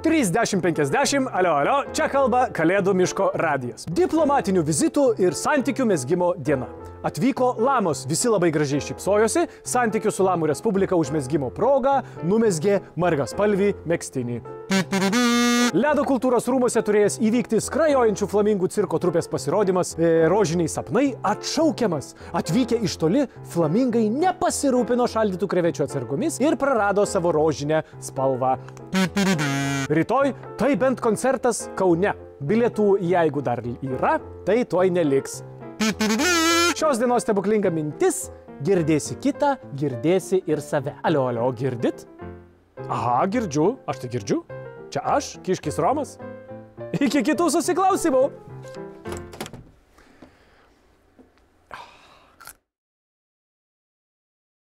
$3050, alio, čia kalba Kalėdų miško radijas. Diplomatinių vizitų ir santykių mezgimo diena. Atvyko lamos, visi labai gražiai šypsojosi, santykių su Lamų Respublika užmezgimo proga numezgė margaspalvį megztinį. Ledo kultūros rūmose turėjęs įvykti skrajojančių flamingų cirko trupės pasirodymas Rožiniai sapnai atšaukiamas. Atvykę iš toli, flamingai nepasirūpino šaldytų krevečių atsargomis ir prarado savo rožinę spalvą. Rytoj tai bent koncertas Kaune. Bilietų, jeigu dar yra, tai tuoj neliks. Šios dienos stebuklinga mintis – girdėsi kitą, girdėsi ir save. Alio, girdit? Aha, girdžiu. Aš tai girdžiu. Čia aš, Kiškis Romas. Iki kitų susiklausimų.